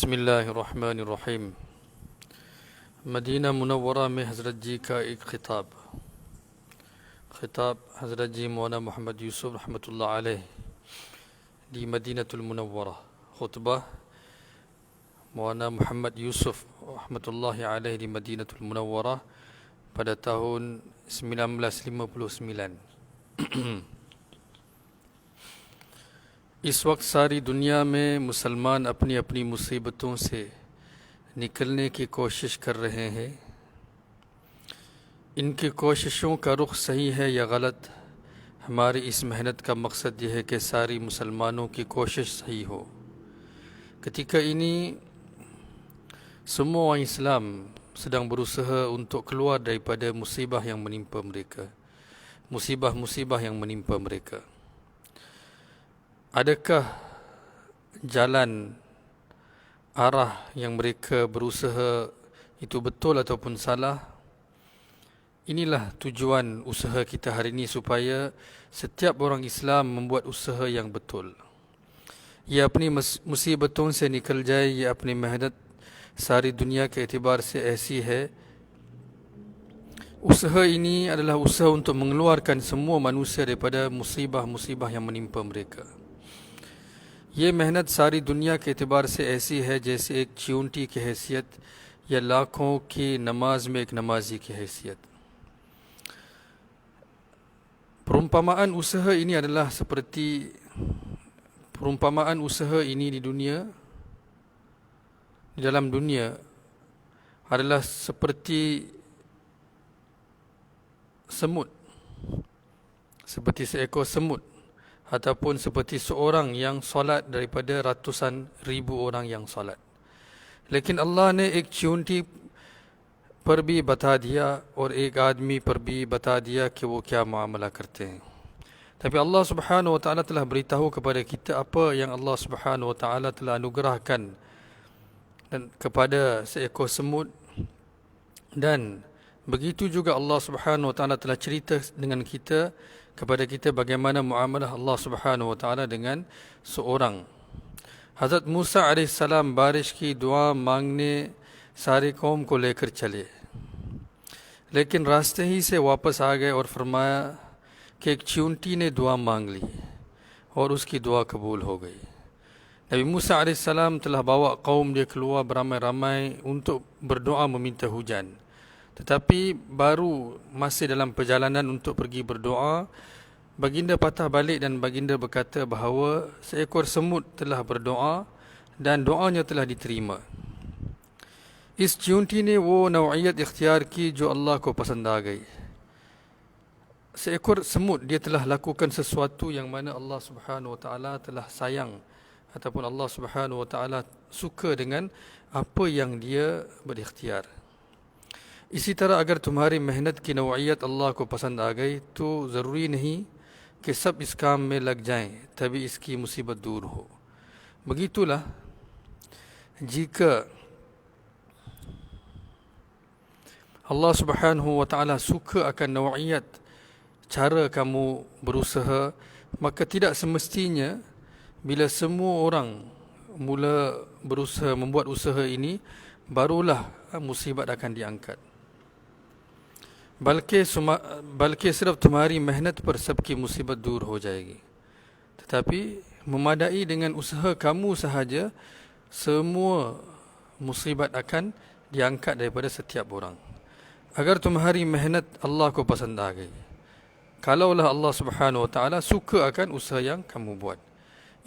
बिस्मिल्लाहिर्रहमानिर्रहीम। Medina Munawwara में हज़रत जी का एक खिताब हज़रत जी मौलाना मोहम्मद यूसुफ रहमतुल्लाह अलैह di Madinatul Munawwarah. Khutbah Maulana Muhammad Yusuf rahmatullahi alaih di Madinatul Munawwarah pada tahun 1959. इस वक्त सारी दुनिया में मुसलमान अपनी अपनी मुसीबतों से निकलने की कोशिश कर रहे हैं। इनकी कोशिशों का रुख सही है या गलत, हमारी इस मेहनत का मकसद यह है कि सारी मुसलमानों की कोशिश सही हो. Ketika ini semua orang Islam sedang berusaha untuk keluar daripada musibah yang menimpa mereka, musibah-musibah yang menimpa mereka. Adakah jalan arah yang mereka berusaha itu betul ataupun salah? Inilah tujuan usaha kita hari ini, supaya setiap orang Islam membuat usaha yang betul. ये अपनी मुसीबतों से निकल जाए, ये अपनी मेहनत सारी दुनिया के एतबार से ऐसी है. Usaha ini adalah usaha untuk mengeluarkan semua manusia daripada musibah-musibah yang menimpa mereka. ये मेहनत सारी दुनिया के एतबार से ऐसी है जैसे एक चींटी की हैसियत या लाखों की नमाज में एक नमाजी की हैसियत. Perumpamaan usaha ini adalah seperti perumpamaan usaha ini di dunia, di dalam dunia adalah seperti semut, seperti seekor semut, ataupun seperti seorang yang solat daripada ratusan ribu orang yang solat. लेकिन अल्लाह ने एक चींटी पर भी बता दिया और एक आदमी पर भी बता दिया कि वो क्या मामला करते हैं. Tapi Allah Subhanahu wa taala telah beritahu kepada kita apa yang Allah Subhanahu wa taala telah anugerahkan dan kepada seekor semut, dan begitu juga Allah Subhanahu wa taala telah cerita dengan kita, kepada kita bagaimana muamalah Allah Subhanahu wa taala dengan seorang. Hazrat Musa alaihissalam बारिश की दुआ मांगने सारी कौम को लेकर चले, लेकिन रास्ते ही से वापस आ गए और फरमाया कि एक चींटी ने दुआ मांग ली और उसकी दुआ कबूल हो गई. Nabi Musa alaihissalam telah bawa kaum dia keluar beramai-ramai untuk berdoa meminta hujan. Tetapi baru masih dalam perjalanan untuk pergi berdoa, baginda patah balik dan baginda berkata bahawa seekor semut telah berdoa dan doanya telah diterima. इस चींटी ने वो नौइयत इख्तियार की जो अल्लाह को पसंद आ गई. Seekor semut dia telah lakukan sesuatu yang mana Allah Subhanahu wa taala telah sayang, ataupun Allah Subhanahu wa taala suka dengan apa yang dia berikhtiar. इसी तरह अगर तुम्हारी मेहनत की नौइयत अल्लाह को पसंद आ गई तो ज़रूरी नहीं कि सब इस काम में लग जाएं तभी इसकी मुसीबत दूर हो. Begitulah jika Allah Subhanahu wa taala suka akan nau'iyat cara kamu berusaha, maka tidak semestinya bila semua orang mula berusaha membuat usaha ini barulah musibat akan diangkat. बल्कि सिर्फ तुम्हारी मेहनत पर सबकी मुसीबत दूर हो जाएगी. Tetapi memadai dengan usaha kamu sahaja semua musibat akan diangkat daripada setiap orang. Agar तुम्हारी मेहनत अल्लाह को पसंद आ गई, kalaulah Allah Subhanahu wa taala suka akan usaha yang kamu buat.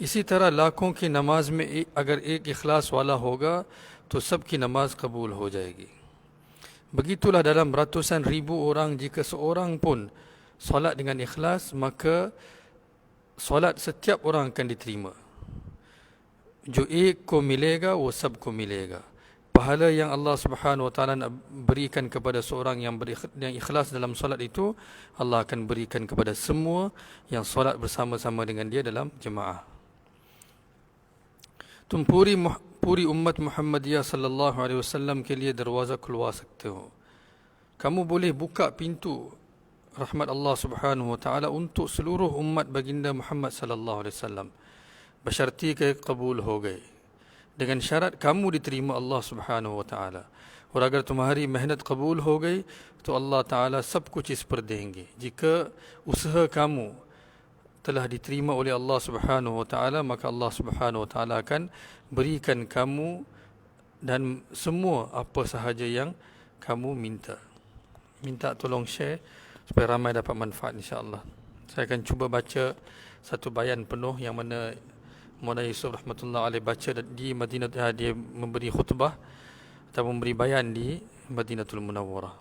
इसी तरह लाखों की नमाज में अगर एक इखलास वाला होगा तो सबकी नमाज कबूल हो जाएगी. Begitulah dalam ratusan ribu orang, jika seorang pun solat dengan ikhlas, maka solat setiap orang akan diterima. जो एक को मिलेगा वो सबको मिलेगा. Pahala yang Allah Subhanahu wa taala nak berikan kepada seorang yang ikhlas dalam solat itu, Allah akan berikan kepada semua yang solat bersama-sama dengan dia dalam jemaah. तुम पूरी उम्मत मुहम्मदिया सल्लल्लाहु अलैहि वसल्लम के लिए दरवाज़ा खुलवा सकते हो. Kamu boleh buka pintu rahmat Allah Subhanahu wa taala untuk seluruh umat baginda Muhammad sallallahu alaihi wasallam, बशर्ती के कबूल हो गए. dengan syarat kamu diterima Allah Subhanahu wa ta'ala. और अगर तुम्हारी मेहनत कबूल हो गई तो अल्लाह ताला सब कुछ इस पर देंगे. Jika usaha kamu telah diterima oleh Allah Subhanahu wa taala, maka Allah Subhanahu wa taala akan berikan kamu dan semua apa sahaja yang kamu minta. Minta tolong share supaya ramai dapat manfaat, insya-Allah. Saya akan cuba baca satu bayan penuh yang mana Maulana Yusuf rahmatullah alaih baca di Madinah. Dia memberi khutbah atau memberi bayan di Madinatul Munawwarah.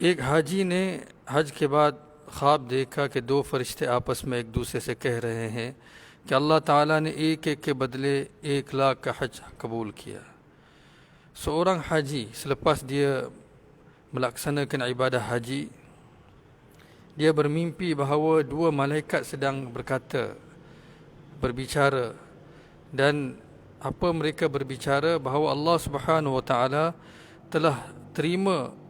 एक हाजी ने हज के बाद ख्वाब देखा कि दो फरिश्ते आपस में एक दूसरे से कह रहे हैं कि अल्लाह ताला ने एक एक के बदले 1,00,000 का हज कबूल किया. Seorang haji selepas dia melaksanakan ibadah haji, dia bermimpi bahawa dua malaikat sedang berbicara, dan apa mereka berbicara bahawa Allah Subhanahu wa taala telah terima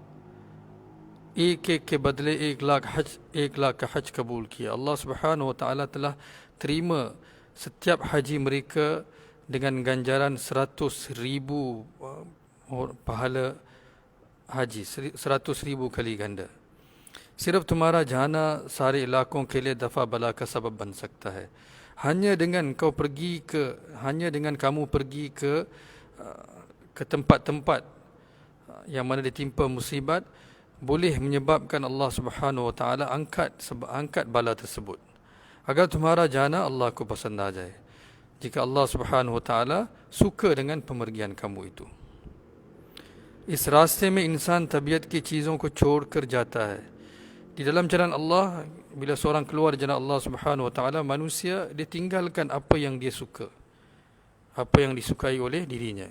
एक के बदले 1,00,000 का हज कबूल किया. Allah Subhanahu wa taala telah terima setiap haji mereka dengan ganjaran 100,000 pahala haji, 100,000 kali ganda. सिर्फ तुम्हारा जाना सारे इलाकों के लिए दफा बला का सबब बन सकता है. hanya dengan kamu pergi ke tempat-tempat yang mana ditimpa musibat, boleh menyebabkan Allah Subhanahu wa taala angkat bala tersebut. Agar तुम्हारा जाना अल्लाह को पसंद आ जाए. Jika Allah Subhanahu wa taala suka dengan pemergian kamu itu. इस रास्ते में इंसान तबीयत की चीज़ों को छोड़कर जाता है. Di dalam jalan Allah, bila seorang keluar jalan Allah Subhanahu wa taala, manusia dia tinggalkan apa yang dia suka, apa yang disukai oleh dirinya.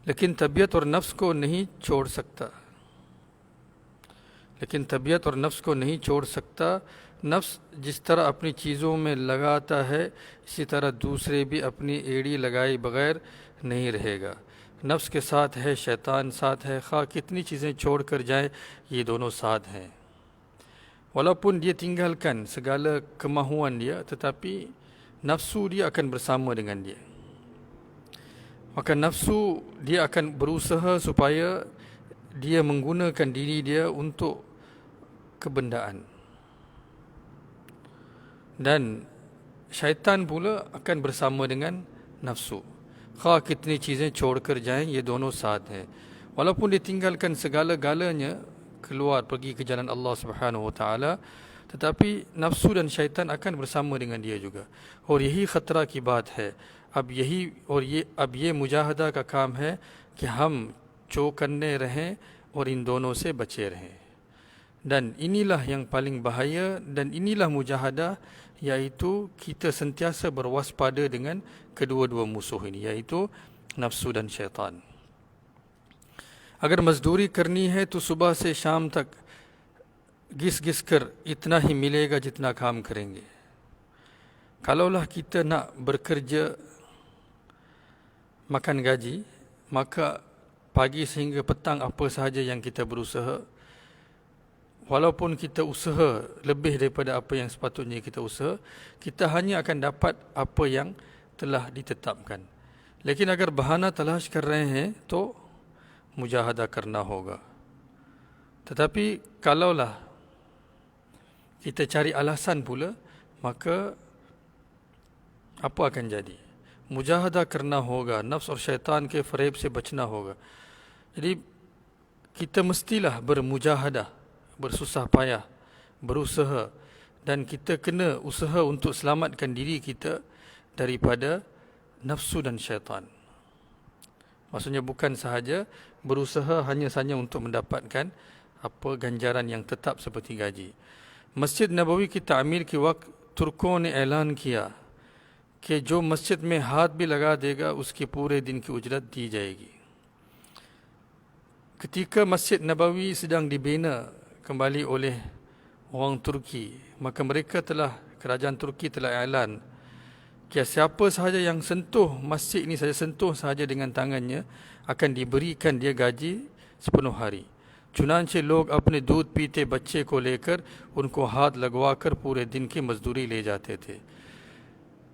लेकिन तबीयत और नफ्स को नहीं छोड़ सकता. लेकिन तबीयत और नफ्स को नहीं छोड़ सकता. नफ्स जिस तरह अपनी चीज़ों में लगाता है, इसी तरह दूसरे भी अपनी एड़ी लगाए बगैर नहीं रहेगा. नफ्स के साथ है, शैतान साथ है. खा कितनी चीज़ें छोड़ कर जाए, ये दोनों साथ हैं. Walaupun dia tinggalkan segala kemahuan dia, tetapi nafsu dia akan bersama dengan dia. Maka nafsu dia akan berusaha supaya dia menggunakan diri dia untuk kebendaan. Dan syaitan pula akan bersama dengan nafsu. Kha kitni चीज़ें छोड़कर जाएं, ये दोनों साथ हैं. Walaupun dia tinggalkan segala-galanya, keluar pergi ke jalan Allah Subhanahu wa taala, tetapi nafsu dan syaitan akan bersama dengan dia juga. और यही खतरा की बात है. अब ये मुजाहदा का काम है कि हम चौकन्ने रहें और इन दोनों से बचे रहें. Dan inilah yang paling bahaya, dan inilah mujahadah, iaitu kita sentiasa berwaspada dengan kedua-dua musuh ini, iaitu nafsu dan syaitan. अगर मजदूरी करनी है तो सुबह से शाम तक घिस-घिस कर इतना ही मिलेगा जितना काम करेंगे. Kalaulah kita nak bekerja makan gaji, maka pagi sehingga petang apa sahaja yang kita berusaha, walaupun kita usaha lebih daripada apa yang sepatutnya kita usaha, kita hanya akan dapat apa yang telah ditetapkan. लेकिन अगर बहाना तलाश कर रहे हैं तो मुजाहदा करना होगा. Tetapi kalaulah kita cari alasan pula, maka apa akan jadi? मुजाहदा करना होगा, नफ्स और शैतान के फरेब से बचना होगा. Jadi kita mestilah bermujahadah, bersusah payah, berusaha, dan kita kena usaha untuk selamatkan diri kita daripada nafsu dan syaitan. Maksudnya bukan sahaja berusaha hanya sahaja untuk mendapatkan apa ganjaran yang tetap seperti gaji. मस्जिद नबवी की तामीर के वक्त तुर्कों ने ऐलान किया कि जो मस्जिद में हाथ भी लगा देगा उसकी पूरे दिन की उजरत दी जाएगी. Ketika Masjid Nabawi sedang dibina kembali oleh orang Turki, maka kerajaan Turki telah iklan siapa sahaja yang sentuh masjid ini saja, sentuh sahaja dengan tangannya, akan diberikan dia gaji sepenuh hari. चुनांचे लोग अपने दूध पीते बच्चे को लेकर उनको हाथ लगवाकर पूरे दिन की मजदूरी ले जाते थे.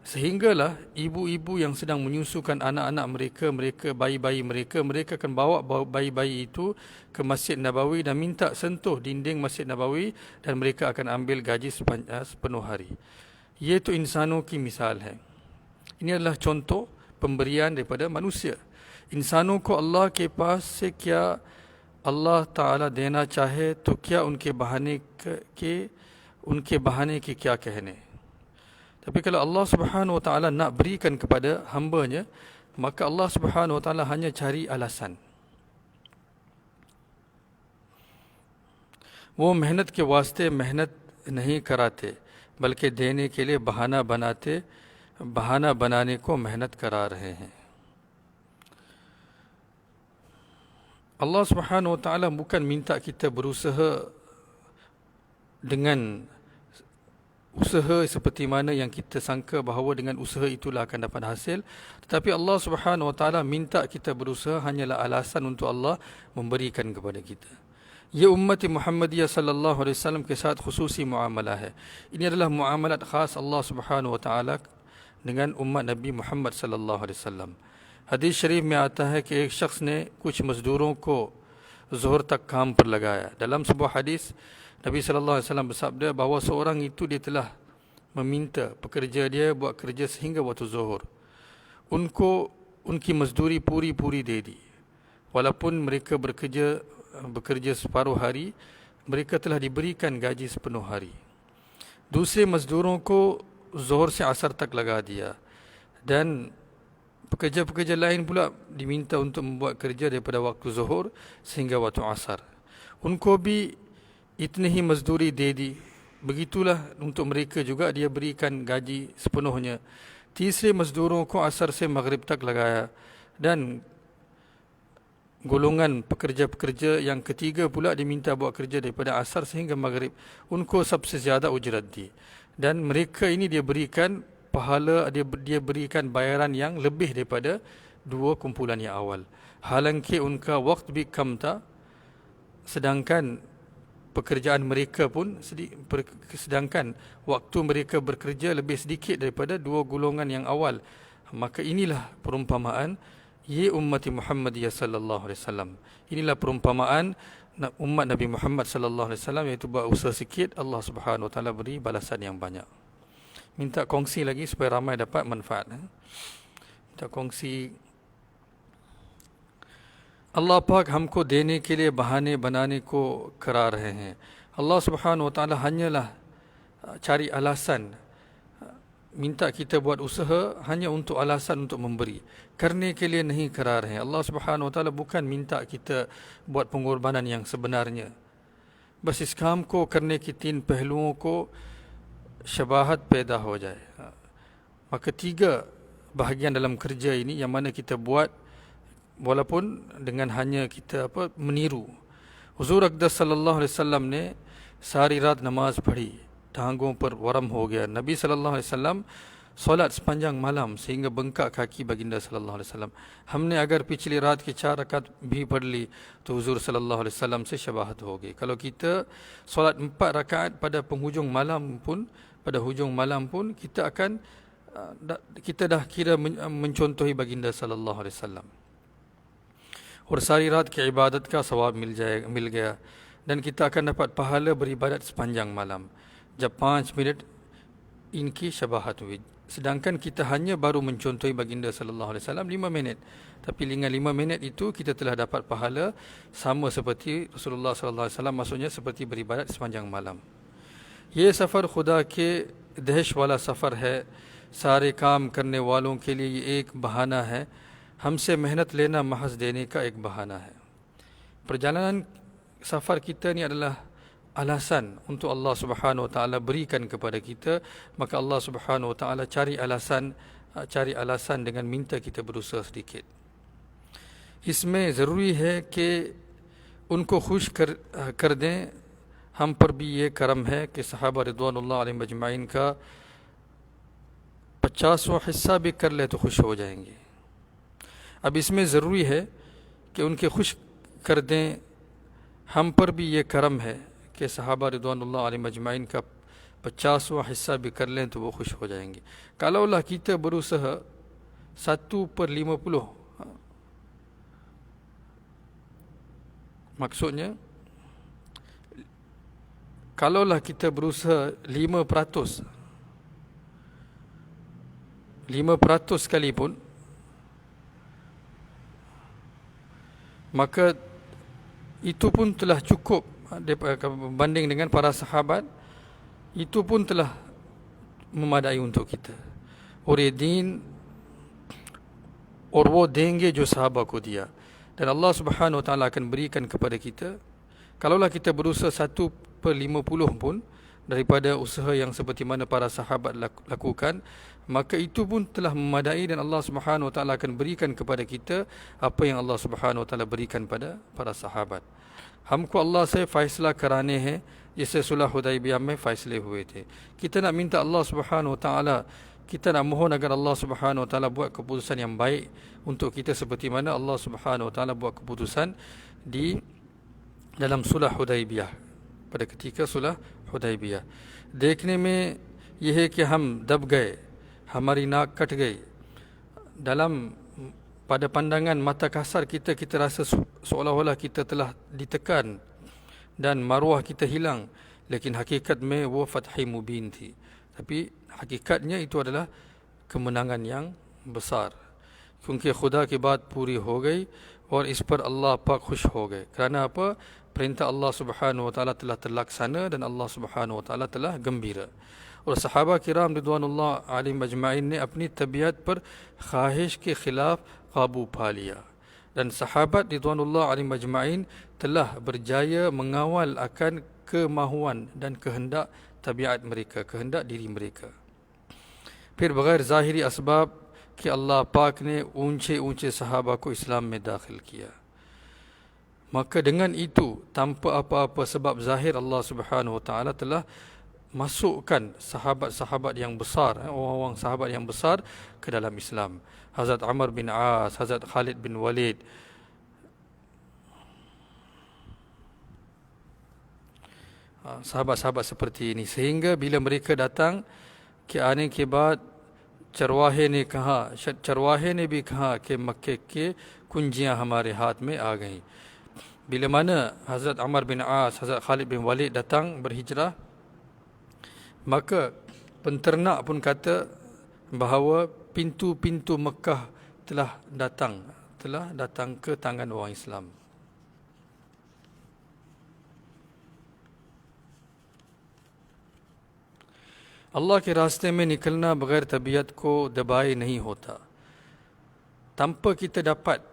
Sehinggalah ibu-ibu yang sedang menyusukan anak-anak mereka, bayi-bayi mereka akan bawa bayi-bayi itu ke Masjid Nabawi dan minta sentuh dinding Masjid Nabawi, dan mereka akan ambil gaji sepenuh hari. Ye to insano ki misal hai. Ini adalah contoh pemberian daripada manusia. इंसानों को अल्लाह के पास से क्या अल्लाह ताला देना चाहे तो क्या उनके बहाने के क्या कहने. Tapi kalau Allah Subhanahu Wa Taala nak berikan kepada hamba-Nya, maka Allah Subhanahu Wa Taala hanya cari alasan. वो मेहनत के वास्ते मेहनत नहीं कराते, बल्कि देने के लिए बहाना बनाने को मेहनत करा रहे हैं. Allah Subhanahu Wa Taala bukan minta kita berusaha dengan usaha seperti mana yang kita sangka bahawa dengan usaha itulah akan dapat hasil, tetapi Allah Subhanahu Wa Taala minta kita berusaha hanyalah alasan untuk Allah memberikan kepada kita. Ye ummati Muhammadiyah sallallahu alaihi wasallam ke saat khususi muamalah hai. Ini adalah muamalat khas Allah Subhanahu Wa Taala dengan umat Nabi Muhammad sallallahu alaihi wasallam. हदीस शरीफ में आता है कि एक शख्स ने कुछ मजदूरों को ज़ोहर तक काम पर लगाया. Dalam sebuah hadis Nabi sallallahu alaihi wasallam bersabda bahawa seorang itu dia telah meminta pekerja dia buat kerja sehingga waktu zuhur. उनकी मजदूरी पूरी दे दी. Walaupun mereka bekerja separuh hari, mereka telah diberikan gaji sepenuh hari. दूसरे मजदूरों को ज़ोहर से असर तक लगा दिया. Dan pekerja-pekerja lain pula diminta untuk membuat kerja daripada waktu zuhur sehingga waktu asar. Unko bhi itni hi mazduri de di. Begitulah untuk mereka juga dia berikan gaji sepenuhnya. Tisre mazduron ko asar se maghrib tak lagaya. Dan golongan pekerja-pekerja yang ketiga pula diminta buat kerja daripada asar sehingga maghrib. Unko sabse zyada ujrat di. Dan mereka ini dia berikan pahala, dia berikan bayaran yang lebih daripada dua kumpulan yang awal. Halanki unka waqt bhi kam tha, sedangkan pekerjaan mereka pun sedangkan waktu mereka bekerja lebih sedikit daripada dua golongan yang awal. Maka inilah perumpamaan ye ummati Muhammadiyah sallallahu alaihi wasallam. Inilah perumpamaan umat Nabi Muhammad sallallahu alaihi wasallam, iaitu buat usaha sikit, Allah Subhanahu wa taala beri balasan yang banyak. Minta kongsi lagi supaya ramai dapat manfaat. Minta kongsi. अल्लाह पाक हमको देने के लिए बहाने बनाने को करा रहे हैं. Allah Subhanahu Wa Taala hanyalah cari alasan, minta kita buat usaha hanya untuk alasan untuk memberi. Karne ke liye nahi kara rahe. Allah Subhanahu Wa Taala bukan minta kita buat pengorbanan yang sebenarnya. बस इस काम को करने की तीन पहलुओं को syabahat पैदा हो जाए. Maka tiga bahagian dalam kerja ini yang mana kita buat walaupun dengan hanya kita meniru. Huzur Aqdas sallallahu alaihi wasallam ने सारी रात नमाज पढ़ी, टांगों पर वरम हो गया. Nabi sallallahu alaihi wasallam solat sepanjang malam sehingga bengkak kaki baginda sallallahu alaihi wasallam. हमने अगर पिछली रात की 4 रकात भी पढ़ ली तो हुजूर सल्लल्लाहु अलैहि वसल्लम से शबाहत होगी. Kalau kita solat 4 rakaat pada penghujung malam pun, pada hujung malam pun kita dah kira mencontohi baginda sallallahu alaihi wasallam. और सारी रात की इबादत का सवाब मिल गया. Dan kita akan dapat pahala beribadat sepanjang malam. Jab 5 minit inki syabahat huई. Sedangkan kita hanya baru mencontohi baginda sallallahu alaihi wasallam 5 minit. Tapi dengan 5 minit itu kita telah dapat pahala sama seperti Rasulullah sallallahu alaihi wasallam, maksudnya seperti beribadat sepanjang malam. ये सफ़र खुदा के दहश वाला सफ़र है. सारे काम करने वालों के लिए ये एक बहाना है. हमसे मेहनत लेना महज देने का एक बहाना है. Perjalanan safar kita ni adalah alasan untuk Allah Subhanahu Wa Taala berikan kepada kita. Maka Allah Subhanahu Wa Taala cari alasan dengan minta kita berusaha sedikit. इसमें ज़रूरी है कि उनको खुश कर दें. हम पर भी ये करम है कि सहाबा रिदवानुल्लाह अलैहिम अजमाइन का 50वां हिस्सा भी कर ले तो खुश हो जाएंगे. अब इसमें ज़रूरी है कि उनके खुश कर दें. हम पर भी ये करम है कि सहाबा रिदवानुल्लाह अलैहिम अजमाइन का 50 हिस्सा भी कर लें तो वो खुश हो जाएंगे. Kalaulah kita berusaha 1/50, maksudnya kalaulah kita berusaha 5% sekalipun, maka itu pun telah cukup berbanding dengan para sahabat. Itu pun telah memadai untuk kita. और ये दीन और वो देंगे जो sahabat को दिया. Dan Allah Subhanahu Wa Taala akan berikan kepada kita, kalaulah kita berusaha 1/50 pun daripada usaha yang seperti mana para sahabat lakukan, maka itu pun telah memadai dan Allah Subhanahu Wa Taala akan berikan kepada kita apa yang Allah Subhanahu Wa Taala berikan pada para sahabat. हमको अल्लाह से फ़ैसला कराने हैं जैसे सुलह हुदैबिया में फ़ैसले हुए थे. Kita nak minta Allah Subhanahu Wa Taala, kita nak mohon agar Allah Subhanahu Wa Taala buat keputusan yang baik untuk kita seperti mana Allah Subhanahu Wa Taala buat keputusan di dalam सुलह Hudaibiya, pada ketika सुलह हुदैबिया. देखने में यह है कि हम दब गए, हमारी नाक कट गई. Dalam pada pandangan mata kasar kita rasa seolah-olah kita telah ditekan dan maruah kita hilang. Lekin hakikat में वो फ़तह मुबीन थी. Tapi hakikatnya itu adalah kemenangan yang besar. क्योंकि खुदा की बात पूरी हो गई और इस पर अल्लाह पाक खुश हो गए. Kerana apa? Perintah Allah Subhanahu Wa Taala telah terlaksana dan Allah Subhanahu Wa Taala telah gembira. और सहाबा किराम रिदवानुल्लाह अलैहिम अजमाइन ने अपनी तबीयत पर ख्वाहिश के खिलाफ काबू पा लिया. Dan sahabat ridwanullah alaihim ajma'in telah berjaya mengawal akan kemahuan dan kehendak tabiat mereka, kehendak diri mereka. फिर बगैर ज़ाहिरी असबाब कि अल्लाह पाक ने ऊंचे sahabat को इस्लाम में दाखिल किया. Maka dengan itu, tanpa apa-apa sebab zahir, Allah Subhanahu Wa Taala telah masukkan sahabat-sahabat yang besar, orang-orang sahabat yang besar ke dalam Islam. Hazrat Amr bin As, Hazrat Khalid bin Walid, sahabat-sahabat seperti ini. Sehingga bila mereka datang कि आने के बाद चरवाहे ने भी कहा कि मक्के के कुंजियां हमारे हाथ में आ गईं. Bila mana Hazrat Amr bin As, Hazrat Khalid bin Walid datang berhijrah, maka penternak pun kata bahawa pintu-pintu Mekah telah datang ke tangan orang Islam. अल्लाह के रास्ते में निकलना बगैर तबीयत को दबाए नहीं होता. Tanpa kita dapat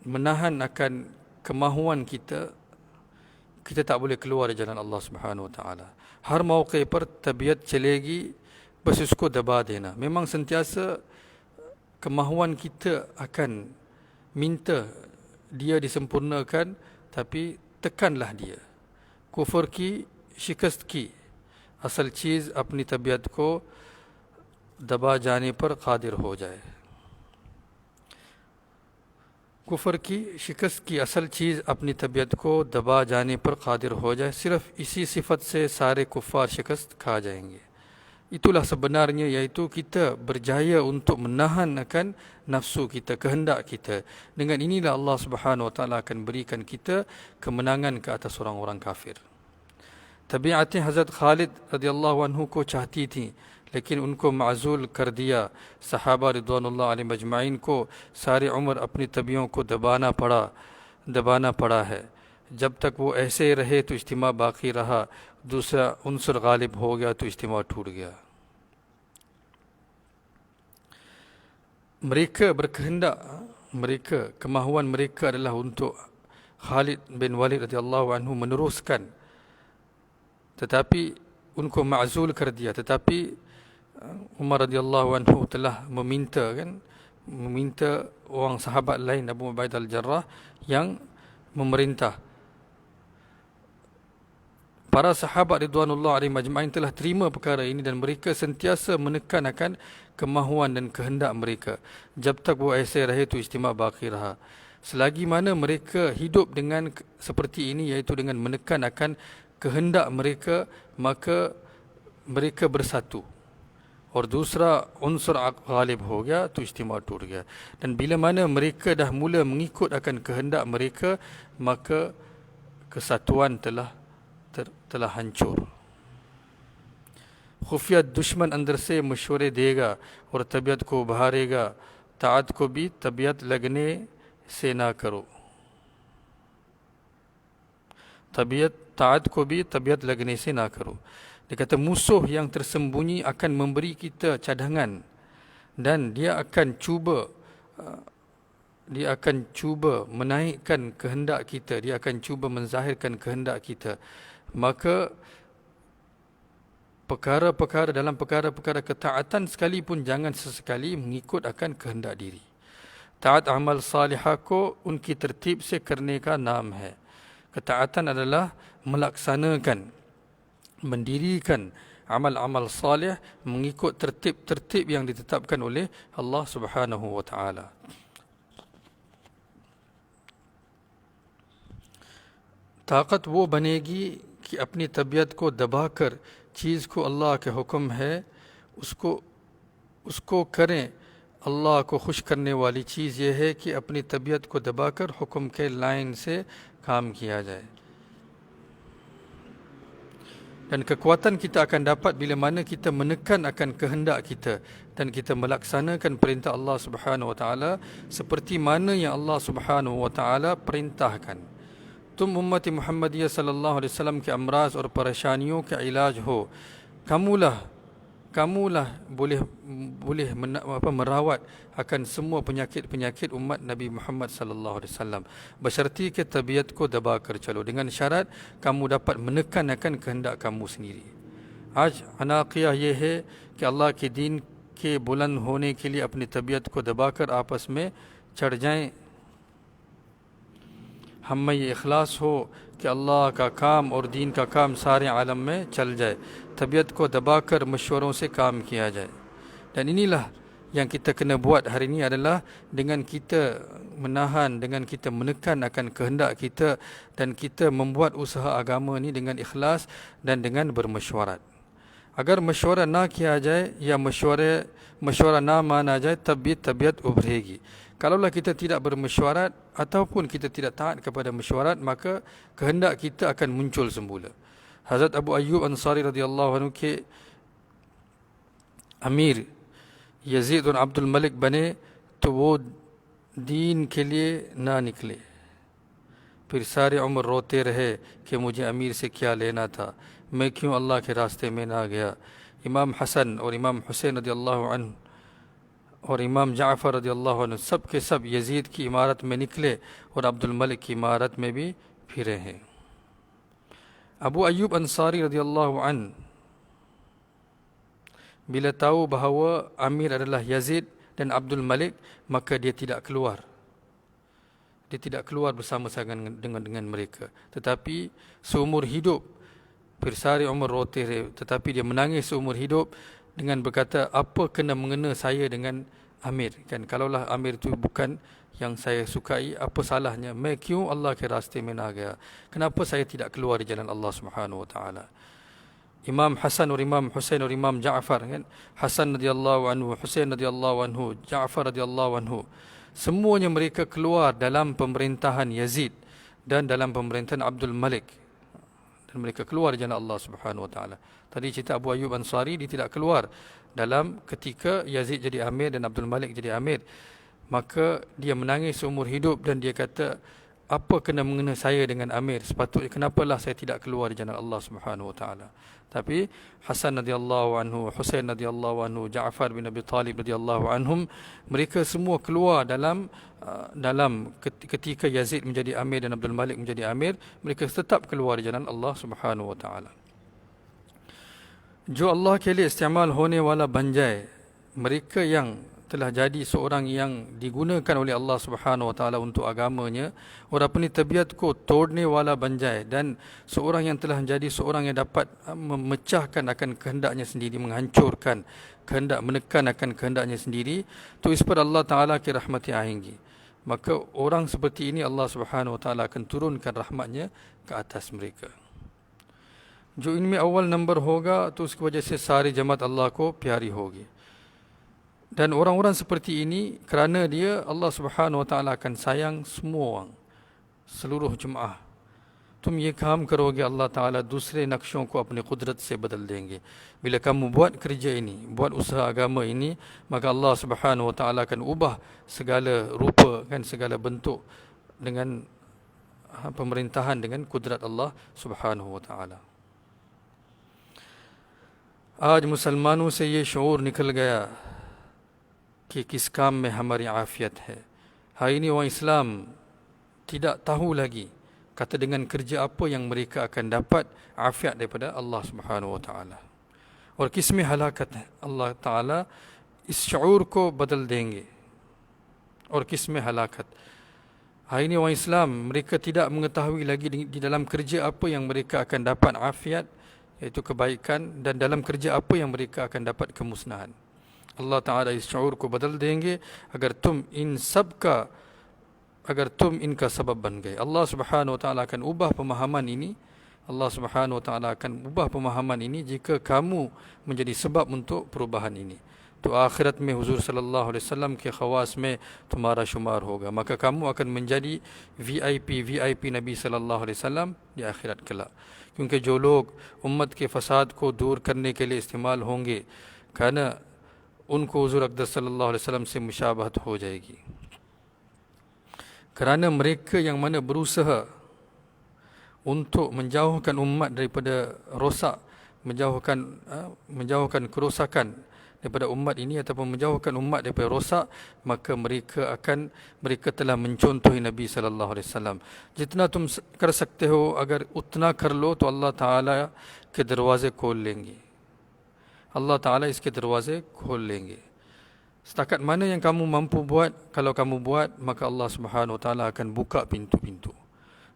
menahan akan kemahuan kita, kita tak boleh keluar dari jalan Allah Subhanahu Wa Taala. हर मौके पर तबीयत चलेगी, बस उसको दबा देना. Memang sentiasa kemahuan kita akan minta dia disempurnakan, tapi tekanlah dia. Kufur की शिकस्त की असल चीज़ अपनी तबीयत को दबा जाने पर कादिर हो जाए. कुफर की शिकस्त की असल चीज़ अपनी तबीयत को दबा जाने पर कादिर हो जाए. सिर्फ इसी सिफत से सारे कुफार शिकस्त खा जाएंगे. Itulah sebenarnya, yaitu kita berjaya untuk menahan akan nafsu kita, kehendak kita. Dengan inilah Allah Subhanahu Wa Taala akan berikan kita kemenangan ke atas orang-orang kafir. तबीयतें हज़रत खालिद रज़ियल्लाहु अन्हु को चाहती थीं, लेकिन उनको माज़ूल कर दिया. सहाबा रिज़वानुल्लाह अलैहिम अजमाइन को सारी उम्र अपनी तबीयों को दबाना पड़ा है. जब तक वो ऐसे रहे तो इज्तिमा बाकी रहा, दूसरा उन्सर गालिब हो गया तो इज्तिमा टूट गया. Mereka berkehendak, kemahuan mereka adalah untuk Khalid bin Walid radhiyallahu anhu meneruskan, tetapi unko ma'zul kar diya. Tetapi Umar radhiyallahu anhu telah meminta orang sahabat lain, Abu Ubaidah al-Jarrah, yang memerintah. Para sahabat ridwanullah alaihim ajma'in telah terima perkara ini dan mereka sentiasa menekan akan kemahuan dan kehendak mereka. Jab tak wo aise rahe tu ijtima baqi raha. Selagi mana mereka hidup dengan seperti ini, iaitu dengan menekan akan kehendak mereka, maka mereka bersatu. और दूसरा unsur ghalib हो गया तो इज्तिमा टूट गया. Dan bila mana mereka dah mula mengikut akan kehendak mereka, maka kesatuan telah hancur. खुफिया दुश्मन अंदर से मशवरे देगा और तबीयत को बहारेगा, ताअत को भी तबीयत लगने से ना करो. taat ko bi tabiat lagni se na karo. Dia kata musuh yang tersembunyi akan memberi kita cadangan dan dia akan cuba menaikkan kehendak kita, dia akan cuba menzahirkan kehendak kita. Maka dalam perkara-perkara ketaatan sekalipun jangan sesekali mengikut akan kehendak diri. Taat amal salihah ko unki tertib se karne ka naam hai. Ketaatan adalah melaksanakan, mendirikan amal-amal salih mengikut tertib-tertib yang ditetapkan oleh Allah Subhanahu wa taala. ताकत वो बनेगी कि अपनी तबीयत को दबाकर चीज़ को अल्लाह के हुक्म है उसको करें. अल्लाह को खुश करने वाली चीज़ ये है कि अपनी तबीयत को दबाकर हुक्म के लाइन से काम किया जाए. Dan kekuatan kita akan dapat bila mana kita menekan akan kehendak kita dan kita melaksanakan perintah Allah Subhanahu wa taala seperti mana yang Allah Subhanahu wa taala perintahkan. तुम उम्मत मुहम्मदिया सल्लल्लाहु अलैहि वसल्लम के अमराज और परेशानियों का इलाज हो. Kamulah boleh merawat akan semua penyakit-penyakit umat Nabi Muhammad sallallahu alaihi wasallam. Besyarti ke tabiat ko daba kar chalo, dengan syarat kamu dapat menekan akan kehendak kamu sendiri. आज अनाकिया ये है कि अल्लाह के दीन के बुलंद होने के लिए अपनी तबीयत को दबाकर आपस में चढ़ जाएं. हम में ये इखलास हो कि अल्लाह का काम और दीन का काम सारे आलम में चल जाए. Tabiat ko debakar mesyuaroh se kam kiya jaye. Dan inilah yang kita kena buat hari ini adalah dengan kita menahan, dengan kita menekan akan kehendak kita dan kita membuat usaha agama ni dengan ikhlas dan dengan bermesyuarat. Agar mesyuarat na kiya jaye ya mesyuarat na mana jaye tabiat ubhregi. Kalaulah kita tidak bermesyuarat ataupun kita tidak taat kepada mesyuarat, maka kehendak kita akan muncul semula. Hazrat Abu Ayyub Ansari radhiyallahu anhu के अमीर यजीद और अब्दुल मलिक बने तो वो दीन के लिए ना निकले. फिर सारे उम्र रोते रहे कि मुझे अमीर से क्या लेना था, मैं क्यों अल्लाह के रास्ते में ना गया. इमाम हसन और इमाम हुसैन रदियल्लाहु अन्हु और इमाम जाफ़र रदियल्लाहु अन्हु सब के सब यजीद की इमारत में निकले और अब्दुल मलिक की इमारत में भी फिरे हैं. Abu Ayyub Ansari radhiyallahu an bila tahu bahawa Amir adalah Yazid dan Abdul Malik, maka dia tidak keluar. Dia tidak keluar bersama-sama dengan mereka. Tetapi seumur hidup, Pirsari Umar Rotir, tetapi dia menangis seumur hidup dengan berkata, apa kena mengena saya dengan Amir? Kan, kalaulah Amir itu bukan yang saya sukai, apa salahnya? मैं क्यों अल्लाह के रास्ते में ना गया? Kenapa saya tidak keluar di jalan Allah Subhanahu wa taala? Imam Hasan और Imam Husain और Imam Ja'far, kan? Hasan radhiyallahu anhu, Husain radhiyallahu anhu, Ja'far radhiyallahu anhu, semuanya mereka keluar dalam pemerintahan Yazid dan dalam pemerintahan Abdul Malik. Dan mereka keluar di jalan Allah Subhanahu wa taala. Tadi cerita Abu Ayyub Ansari, dia tidak keluar dalam ketika Yazid jadi amir dan Abdul Malik jadi amir. Maka dia menangis seumur hidup dan dia kata, apa kena mengena saya dengan Amir? Sepatutnya kenapalah saya tidak keluar di jalan Allah Subhanahu wa taala. Tapi Hasan radhiyallahu anhu, Husain radhiyallahu anhu, Ja'far bin Abi Talib radhiyallahu anhum, mereka semua keluar dalam ketika Yazid menjadi amir dan Abdul Malik menjadi amir, mereka tetap keluar di jalan Allah Subhanahu wa taala. जो अल्लाह के लिए इस्तेमाल होने वाला बन जाए, mereka yang telah jadi seorang yang digunakan oleh Allah Subhanahu wa taala untuk agamanya, और अपनी तबीयत को तोड़ने वाला बन जाए, dan seorang yang telah menjadi seorang yang dapat memecahkan akan kehendaknya sendiri, menghancurkan kehendak, menekan akan kehendaknya sendiri, तो इस पर Allah Taala की रहमतें आएंगी. Maka orang seperti ini Allah Subhanahu wa taala akan turunkan rahmatnya ke atas mereka. जो इनमें अव्वल नंबर होगा तो उसकी वजह से सारी जमात अल्लाह को प्यारी होगी. Dan orang-orang seperti ini, kerana dia, Allah Subhanahu Wa Taala akan sayang semua orang, seluruh jemaah. तुम ये काम करोगे, अल्लाह ताला दूसरे नक्शों को अपनी कुदरत से बदल देंगे. Bila kamu buat kerja ini, buat usaha agama ini, maka Allah Subhanahu Wa Taala akan ubah segala rupa, kan, segala bentuk dengan pemerintahan dengan kudrat Allah Subhanahu Wa Taala. आज मुसलमानों से ये शऊर निकल गया कि किस काम में हमारी आफियत है. Hari ini orang Islam tidak tahu lagi kata dengan kerja apa yang mereka akan dapat afiat daripada Allah Subhanahu Wa Taala. और किसमें हलाकत है, अल्लाह ताला इस शऊर को बदल देंगे. और किसमें हलाकत. Hari ini orang Islam, mereka tidak mengetahui lagi di dalam kerja apa yang mereka akan dapat afiat, iaitu kebaikan, dan dalam kerja apa yang mereka akan dapat kemusnahan. Allah Ta'ala इस शऊर को बदल देंगे अगर तुम इनका सबब बन गए. Allah Subhanahu Wa Ta'ala akan ubah pemahaman ini. Allah Subhanahu Wa Ta'ala akan ubah pemahaman ini jika kamu menjadi sebab untuk perubahan ini. तो आखिरत में हुजूर सल्लल्लाहु अलैहि वसल्लम के खवास में तुम्हारा शुमार होगा. Maka kamu akan menjadi VIP नबी सल्लल्लाहु अलैहि वसल्लम di आखिरत कला. क्योंकि जो लोग उम्मत के फसाद को दूर करने के लिए इस्तेमाल होंगे, खाना उनको हुजूर अक़दस सल्लल्लाहु अलैहि वसल्लम से मुशाबहत हो जाएगी. Kerana mereka yang mana berusaha untuk menjauhkan umat daripada rosak, menjauhkan kerosakan daripada umat ini ataupun menjauhkan umat daripada rosak, maka mereka telah mencontohi Nabi sallallahu alaihi wasallam. जितना तुम कर सकते हो, अगर उतना कर लो तो अल्लाह ताला के दरवाजे खोल लेंगे. Allah Ta'ala इसके दरवाजे खोल लेंगे. Setakat mana yang kamu mampu buat, kalau kamu buat, maka Allah Subhanahu Wa Ta'ala akan buka pintu-pintu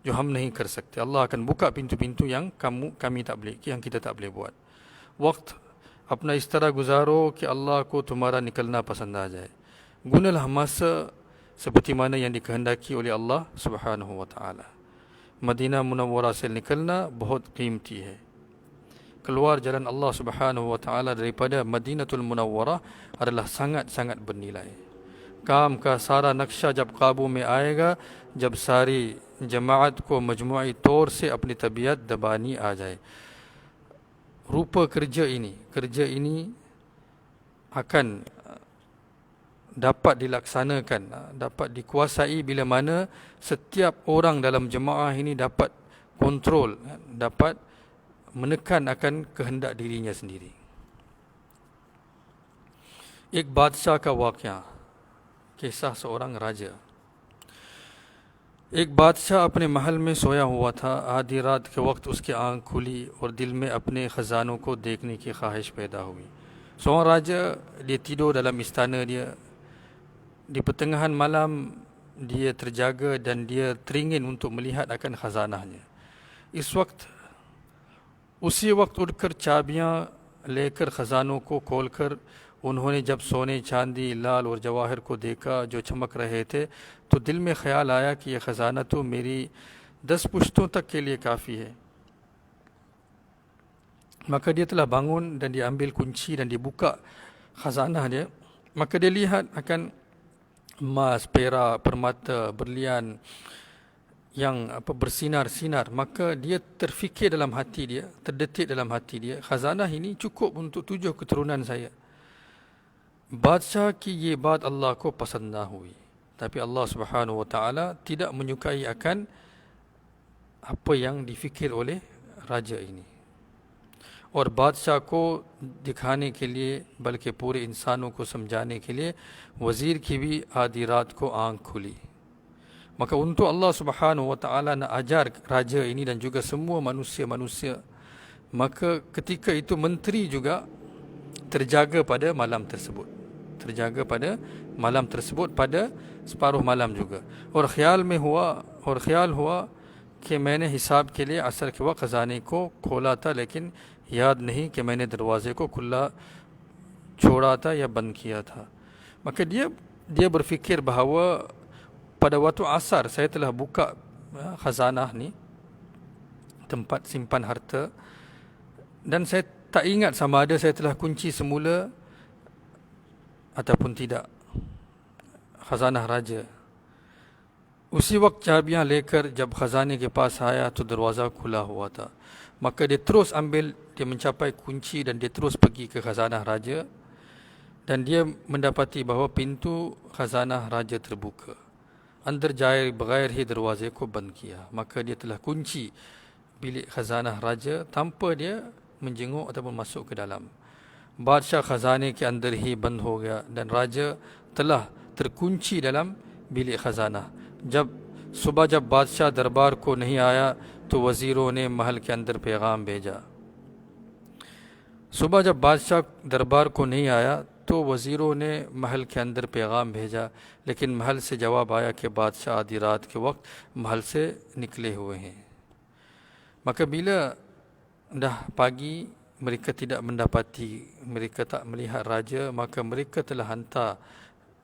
जो हम नहीं कर सकते. Allah akan buka pintu-pintu yang kami tak boleh, yang kita tak boleh buat. वक्त अपना इस तरह गुजारो कि अल्लाह को तुम्हारा निकलना पसंद आ जाए. Gunalah masa seperti mana yang dikehendaki oleh Allah Subhanahu Wa Ta'ala. Madinah Munawwarah से निकलना बहुत कीमती है. Keluar jalan Allah Subhanahu Wa Ta'ala daripada Madinatul Munawwarah adalah sangat-sangat bernilai. काम का सारा नक्शा जब काबू में आएगा, जब सारी जमात को मजमुई तौर से अपनी तबीयत दबानी आ जाए. Rupa kerja ini akan dapat dilaksanakan, dapat dikuasai bila mana setiap orang dalam jemaah ini dapat kontrol, dapat menekan akan kehendak dirinya sendiri. एक बादशाह का वाक़या, kisah seorang raja. एक बादशाह अपने महल में सोया हुआ था. आधी रात के वक्त उसकी आंख खुली और दिल में अपने खजानों को देखने की ख्वाहिश पैदा हुई. Seorang raja, dia tidur dalam istana dia. Di pertengahan malam dia terjaga dan dia teringin untuk melihat akan khazanahnya. उसी वक्त उठकर चाबियां लेकर खजानों को खोलकर उन्होंने जब सोने, चांदी, लाल और जवाहर को देखा जो चमक रहे थे, तो दिल में ख्याल आया कि यह खजाना तो मेरी 10 पुश्तों तक के लिए काफ़ी है. Maka dia telah bangun dan dia ambil kunci dan dibuka khazanah dia. Maka dia lihat akan emas, perak, permata, berlian yang bersinar-sinar. Maka dia terfikir dalam hati dia, terdetik dalam hati dia, khazanah ini cukup untuk 7 keturunan saya. Badshaह की ये बात अल्लाह को पसंद ना हुई. Tapi Allah Subhanahu Wa Ta'ala tidak menyukai akan apa yang difikir oleh raja ini. और बादशाह को दिखाने के लिए, बल्कि पूरे इंसानों को समझाने के लिए, वज़ीर की भी आधी रात को आँख खुली. Maka untuk Allah Subhanahu Wa Ta'ala nak ajar raja ini dan juga semua manusia-manusia, maka ketika itu menteri juga terjaga pada malam tersebut. Terjaga pada malam tersebut pada separuh malam juga. और ख्याल हुआ कि मैंने हिसाब के लिए असर के वक्त खजाने को खोला था, लेकिन याद नहीं कि मैंने दरवाजे को खुला छोड़ा था या बंद किया था. Maka dia berfikir bahawa pada waktu asar saya telah buka khazanah ni, tempat simpan harta, Dan saya tak ingat sama ada saya telah kunci semula ataupun tidak खजाना राजा। उसी वक्त चाबियां लेकर जब खजाने के पास आया तो दरवाज़ा खुला हुआ था। Maka dia terus ambil, dia mencapai kunci dan dia terus pergi ke khazanah raja dan dia mendapati bahawa pintu khazanah raja terbuka. Andar jaye bagair hi darwaze ko band kiya. Maka dia telah kunci bilik khazanah raja tanpa dia menjenguk ataupun masuk ke dalam. Badshah khazane ke andar hi band ho gaya dan raja telah terkunci dalam bilik खजाना। जब सुबह जब बादशाह दरबार को नहीं आया तो वज़ीरों ने महल के अंदर पैगाम भेजा। सुबह जब बादशाह दरबार को नहीं आया तो वज़ीरों ने महल के अंदर पैगाम भेजा, लेकिन महल से जवाब आया कि बादशाह आधी रात के वक्त महल से निकले हुए हैं। Maka bila dah pagi mereka tidak mendapati, mereka tak melihat raja, maka mereka telah hantar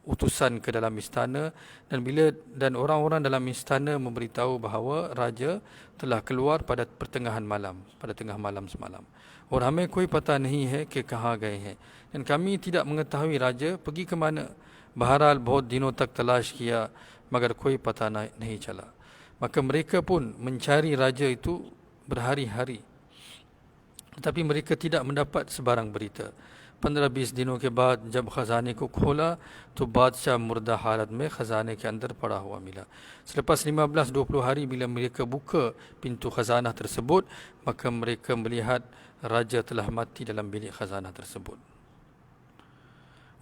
utusan ke dalam istana dan orang-orang dalam istana memberitahu bahawa raja telah keluar pada pertengahan malam, pada tengah malam semalam. और हमें कोई पता नहीं है कि कहाँ गए हैं, dan kami tidak mengetahui raja pergi ke mana. बहरहाल बहुत दिनों तक तलाश किया मगर कोई पता नहीं चला. Maka mereka pun mencari raja itu berhari-hari, tetapi mereka tidak mendapat sebarang berita. 15-20 दिनों के बाद जब खजाने को खोला तो बादशाह मुर्दा हालत में खजाने के अंदर पड़ा हुआ मिला. Selepas 15-20 hari bila mereka buka pintu khazanah tersebut, maka mereka melihat raja telah mati dalam bilik खजाना tersebut.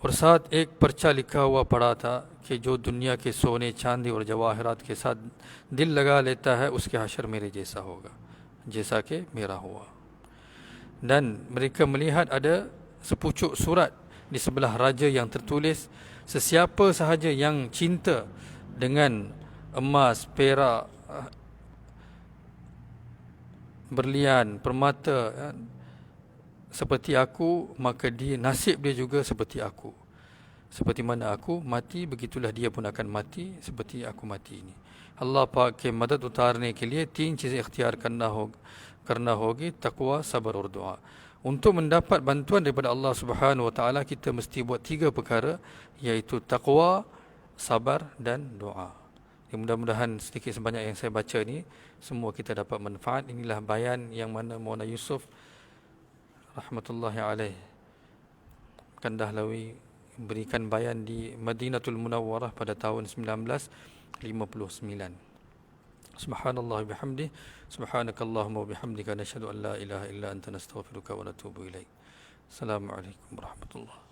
और साथ एक पर्चा लिखा हुआ पड़ा था कि जो दुनिया के सोने चांदी और जवाहरात के साथ दिल लगा लेता है उसके हशर मेरे जैसा होगा, जैसा कि मेरा हुआ. Dan mereka melihat ada sepucuk surat di sebelah raja yang tertulis, sesiapa sahaja yang cinta dengan emas, perak, berlian, permata seperti aku, maka dia nasib dia juga seperti aku. Seperti mana aku mati, begitulah dia pun akan mati seperti aku mati ini. अल्लाह पाक के मदद उतारने के लिए 3 चीज़ें इख्तियार करना होगी, तकवा, सब्र और दुआ. Untuk mendapat bantuan daripada Allah Subhanahu Wa Taala, kita mesti buat 3 perkara, iaitu taqwa, sabar dan doa. Mudah-mudahan sedikit sebanyak yang saya baca ni semua kita dapat manfaat. Inilah bayan yang mana Maulana Yusuf rahmatullahi alaih Kandahlawi berikan bayan di Madinatul Munawwarah pada tahun 1959. Subhanallah bihamdih, subhanakallahumma bihamdika, nashhadu an la ilaha illa anta, nastaghfiruka wa natubu ilaik. Assalamualaikum warahmatullahi